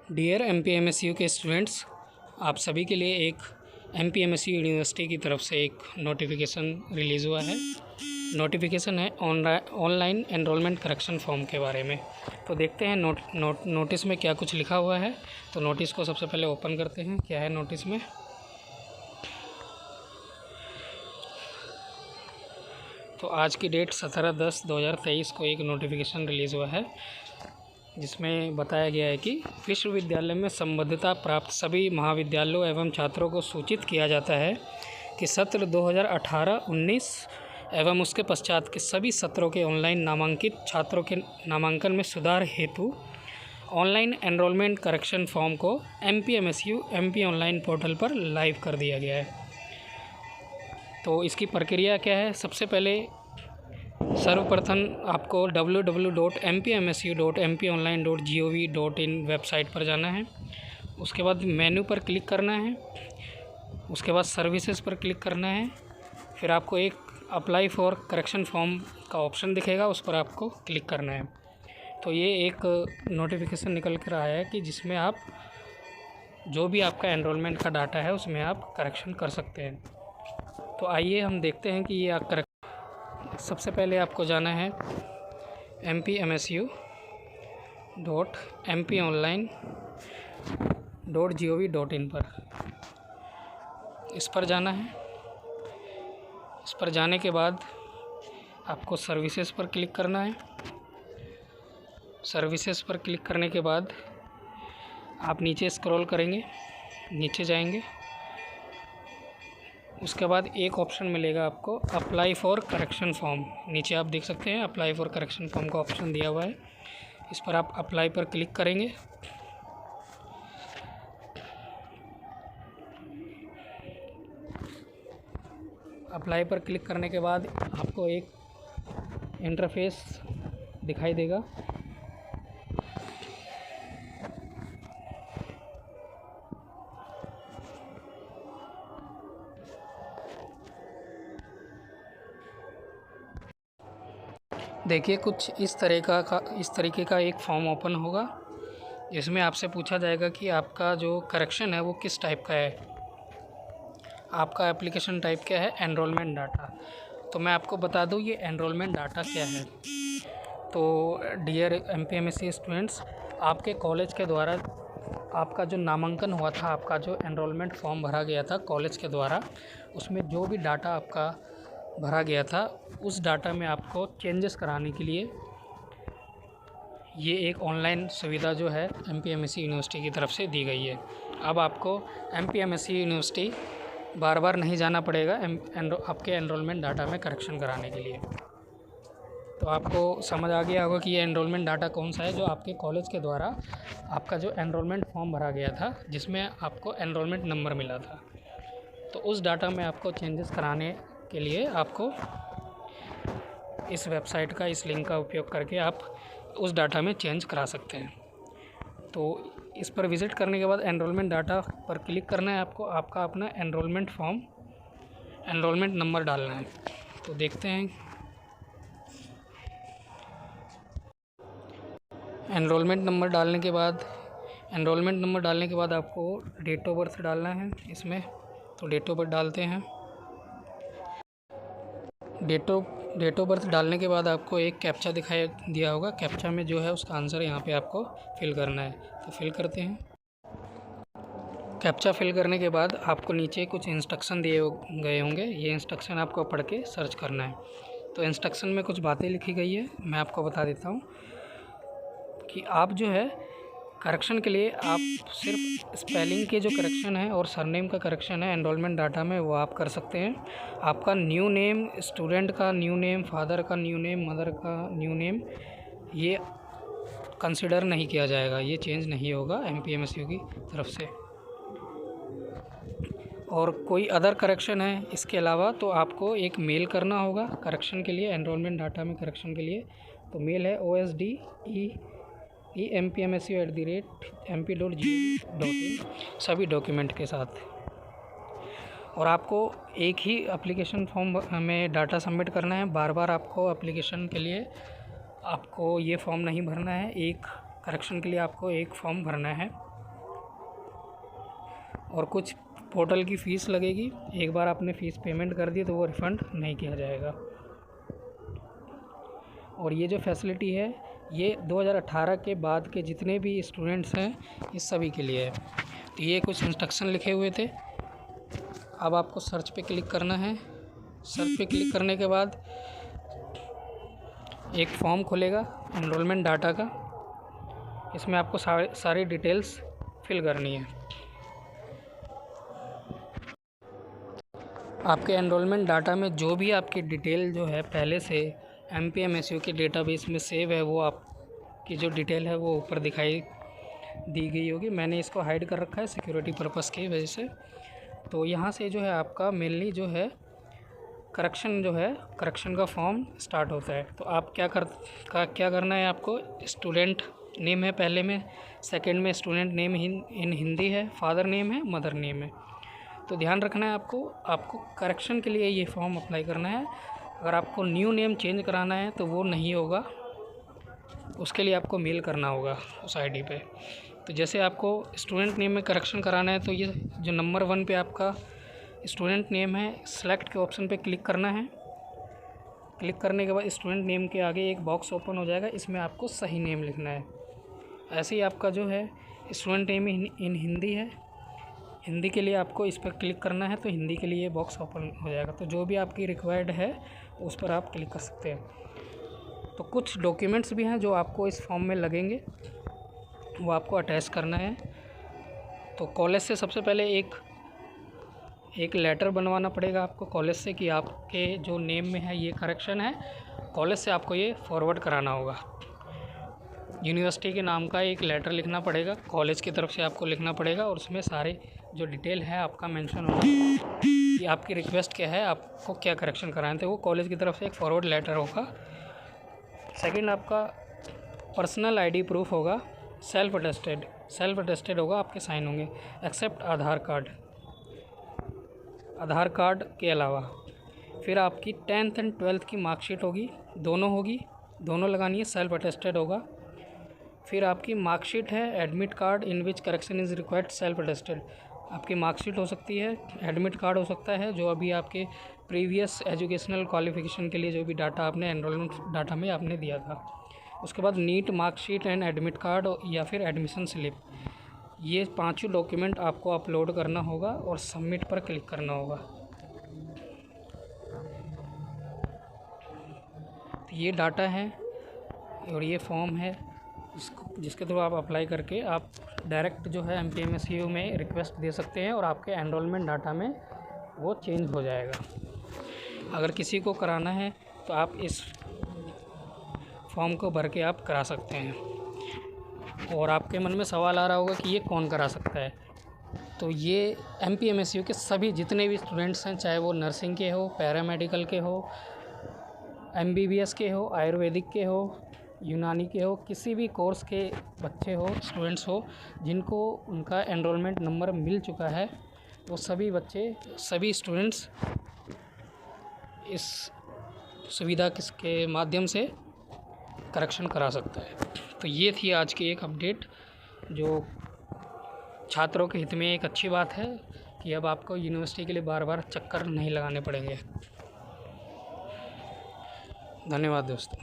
Dear MPMSU के students, आप सभी के लिए एक MPMSU यूनिवर्सिटी की तरफ से एक नोटिफिकेशन रिलीज़ हुआ है। नोटिफिकेशन है ऑनलाइन एनरोलमेंट करेक्शन फॉर्म के बारे में। तो देखते हैं नोटिस में क्या कुछ लिखा हुआ है। तो नोटिस को सबसे पहले ओपन करते हैं, क्या है नोटिस में। तो आज की डेट 17/10/2023 को एक नोटिफिकेशन रिलीज़ हुआ है, जिसमें बताया गया है कि विश्वविद्यालय में संबद्धता प्राप्त सभी महाविद्यालयों एवं छात्रों को सूचित किया जाता है कि सत्र 2018-19 एवं उसके पश्चात के सभी सत्रों के ऑनलाइन नामांकित छात्रों के नामांकन में सुधार हेतु ऑनलाइन एनरोलमेंट करेक्शन फॉर्म को MPMSU MP ऑनलाइन पोर्टल पर लाइव कर दिया गया है। तो इसकी प्रक्रिया क्या है? सबसे पहले सर्वप्रथम आपको www.mpmsu.mponline.gov.in वेबसाइट पर जाना है। उसके बाद मेन्यू पर क्लिक करना है, उसके बाद सर्विसेज पर क्लिक करना है। फिर आपको एक अप्लाई फॉर करेक्शन फॉर्म का ऑप्शन दिखेगा, उस पर आपको क्लिक करना है। तो ये एक नोटिफिकेशन निकल कर आया है कि जिसमें आप जो भी आपका एनरोलमेंट का डाटा है उसमें आप करेक्शन कर सकते हैं। तो आइए हम देखते हैं कि ये सबसे पहले आपको जाना है mpmsu.mponline.gov.in पर। इस पर जाना है। इस पर जाने के बाद आपको सर्विसेज पर क्लिक करना है। सर्विसेज पर क्लिक करने के बाद आप नीचे स्क्रॉल करेंगे, नीचे जाएंगे। उसके बाद एक ऑप्शन मिलेगा आपको अप्लाई फॉर करेक्शन फॉर्म। नीचे आप देख सकते हैं अप्लाई फॉर करेक्शन फॉर्म का ऑप्शन दिया हुआ है। इस पर आप अप्लाई पर क्लिक करेंगे। अप्लाई पर क्लिक करने के बाद आपको एक इंटरफेस दिखाई देगा। देखिए कुछ इस तरीके का एक फॉर्म ओपन होगा, जिसमें आपसे पूछा जाएगा कि आपका जो करेक्शन है वो किस टाइप का है। आपका एप्लीकेशन टाइप क्या है? Enrolment data. तो मैं आपको बता दूं ये एनरोलमेंट डाटा क्या है। तो डियर MPMSU स्टूडेंट्स, आपके कॉलेज के द्वारा आपका जो नामांकन हुआ था, आपका जो एनरोलमेंट फॉर्म भरा गया था कॉलेज के द्वारा, उसमें जो भी डाटा आपका भरा गया था उस डाटा में आपको चेंजेस कराने के लिए ये एक ऑनलाइन सुविधा जो है MPMSU यूनिवर्सिटी की तरफ से दी गई है। अब आपको MPMSU यूनिवर्सिटी बार बार नहीं जाना पड़ेगा आपके एनरोलमेंट डाटा में करेक्शन कराने के लिए। तो आपको समझ आ गया होगा कि ये एनरोलमेंट डाटा कौन सा है, जो आपके कॉलेज के द्वारा आपका जो एनरोलमेंट फॉर्म भरा गया था, जिसमें आपको एनरोलमेंट नंबर मिला था। तो उस डाटा में आपको चेंजेस कराने के लिए आपको इस वेबसाइट का, इस लिंक का उपयोग करके आप उस डाटा में चेंज करा सकते हैं। तो इस पर विज़िट करने के बाद एनरोलमेंट डाटा पर क्लिक करना है आपको। आपका अपना एनरोलमेंट फॉर्म, एनरोलमेंट नंबर डालना है। तो देखते हैं। एनरोलमेंट नंबर डालने के बाद आपको डेट ऑफ बर्थ डालना है इसमें। तो डेट ऑफ बर्थ डालते हैं। डेट ऑफ बर्थ डालने के बाद आपको एक कैप्चा दिखाई दिया होगा। कैप्चा में जो है उसका आंसर यहाँ पे आपको फिल करना है। तो फिल करते हैं। कैप्चा फिल करने के बाद आपको नीचे कुछ इंस्ट्रक्शन दिए गए होंगे। ये इंस्ट्रक्शन आपको पढ़ के सर्च करना है। तो इंस्ट्रक्शन में कुछ बातें लिखी गई है, मैं आपको बता देता हूँ कि आप जो है करेक्शन के लिए आप सिर्फ स्पेलिंग के जो करेक्शन है और सरनेम का करेक्शन है एनरोलमेंट डाटा में, वो आप कर सकते हैं। आपका न्यू नेम, स्टूडेंट का न्यू नेम, फादर का न्यू नेम, मदर का न्यू नेम, ये कंसिडर नहीं किया जाएगा, ये चेंज नहीं होगा MPMSU की तरफ से। और कोई अदर करेक्शन है इसके अलावा तो आपको एक मेल करना होगा करेक्शन के लिए, एनरोलमेंट डाटा में करेक्शन के लिए। तो मेल है osde.mpmsu@mp.gov.in सभी डॉक्यूमेंट के साथ। और आपको एक ही एप्लीकेशन फॉर्म में डाटा सबमिट करना है। बार बार आपको एप्लीकेशन के लिए आपको ये फॉर्म नहीं भरना है। एक करेक्शन के लिए आपको एक फॉर्म भरना है। और कुछ पोर्टल की फ़ीस लगेगी। एक बार आपने फ़ीस पेमेंट कर दी तो वो रिफ़ंड नहीं किया जाएगा। और ये जो फैसिलिटी है ये 2018 के बाद के जितने भी स्टूडेंट्स हैं इस सभी के लिए है। तो ये कुछ इंस्ट्रक्शन लिखे हुए थे। अब आपको सर्च पे क्लिक करना है। सर्च पे क्लिक करने के बाद एक फॉर्म खुलेगा एनरोलमेंट डाटा का। इसमें आपको सारी डिटेल्स फिल करनी है। आपके एनरोलमेंट डाटा में जो भी आपकी डिटेल जो है पहले से MPMSU के डेटाबेस में सेव है वो आपकी जो डिटेल है वो ऊपर दिखाई दी गई होगी। मैंने इसको हाइड कर रखा है सिक्योरिटी पर्पस की वजह से। तो यहाँ से जो है आपका मेनली जो है करेक्शन का फॉर्म स्टार्ट होता है। तो आप क्या करना है, आपको स्टूडेंट नेम है पहले में, सेकंड में स्टूडेंट नेम इन हिंदी है, फादर नेम है, मदर नेम है। तो ध्यान रखना है आपको करेक्शन के लिए ये फॉर्म अप्लाई करना है। अगर आपको न्यू नेम चेंज कराना है तो वो नहीं होगा, उसके लिए आपको मेल करना होगा उस ID पे। तो जैसे आपको स्टूडेंट नेम में करेक्शन कराना है तो ये जो नंबर 1 पे आपका स्टूडेंट नेम है, सेलेक्ट के ऑप्शन पे क्लिक करना है। क्लिक करने के बाद स्टूडेंट नेम के आगे एक बॉक्स ओपन हो जाएगा, इसमें आपको सही नेम लिखना है। ऐसे ही आपका जो है स्टूडेंट नेम इन हिंदी है, हिंदी के लिए आपको इस पर क्लिक करना है तो हिंदी के लिए बॉक्स ओपन हो जाएगा। तो जो भी आपकी रिक्वायर्ड है उस पर आप क्लिक कर सकते हैं। तो कुछ डॉक्यूमेंट्स भी हैं जो आपको इस फॉर्म में लगेंगे, वो आपको अटैच करना है। तो कॉलेज से सबसे पहले एक लेटर बनवाना पड़ेगा आपको कॉलेज से कि आपके जो नेम में है ये करेक्शन है। कॉलेज से आपको ये फॉरवर्ड कराना होगा। यूनिवर्सिटी के नाम का एक लेटर लिखना पड़ेगा, कॉलेज की तरफ से आपको लिखना पड़ेगा और उसमें सारे जो डिटेल है आपका मेंशन होगा कि आपकी रिक्वेस्ट क्या है, आपको क्या करेक्शन कराना है। तो वो कॉलेज की तरफ से एक फॉरवर्ड लेटर होगा। सेकंड आपका पर्सनल ID प्रूफ होगा, सेल्फ अटेस्टेड होगा, आपके साइन होंगे। एक्सेप्ट आधार कार्ड के अलावा फिर आपकी 10th एंड 12th की मार्कशीट होगी, दोनों लगानी है, सेल्फ अटेस्टेड होगा। फिर आपकी मार्कशीट है, admit card in which correction is required, self attested. आपकी मार्कशीट हो सकती है, एडमिट कार्ड हो सकता है, जो अभी आपके प्रीवियस एजुकेशनल क्वालिफ़िकेशन के लिए जो भी डाटा आपने एनरोलमेंट डाटा में आपने दिया था। उसके बाद NEET marksheet and admit card या फिर एडमिशन स्लिप, ये 5 डॉक्यूमेंट आपको अपलोड करना होगा और सबमिट पर क्लिक करना होगा। तो ये डाटा है और ये फॉर्म है जिसके थ्रू आप अप्लाई करके आप डायरेक्ट जो है MPMSU में रिक्वेस्ट दे सकते हैं और आपके एनरोलमेंट डाटा में वो चेंज हो जाएगा। अगर किसी को कराना है तो आप इस फॉर्म को भर के आप करा सकते हैं। और आपके मन में सवाल आ रहा होगा कि ये कौन करा सकता है। तो ये MPMSU के सभी जितने भी स्टूडेंट्स हैं, चाहे वो नर्सिंग के हो, पैरामेडिकल के हो, MBBS के हो, आयुर्वेदिक के हो, यूनानी के हो, किसी भी कोर्स के बच्चे हो, स्टूडेंट्स हो, जिनको उनका एनरोलमेंट नंबर मिल चुका है, वो सभी स्टूडेंट्स इस सुविधा के माध्यम से करेक्शन करा सकता है। तो ये थी आज की एक अपडेट, जो छात्रों के हित में एक अच्छी बात है कि अब आपको यूनिवर्सिटी के लिए बार बार चक्कर नहीं लगाने पड़ेंगे। धन्यवाद दोस्तों।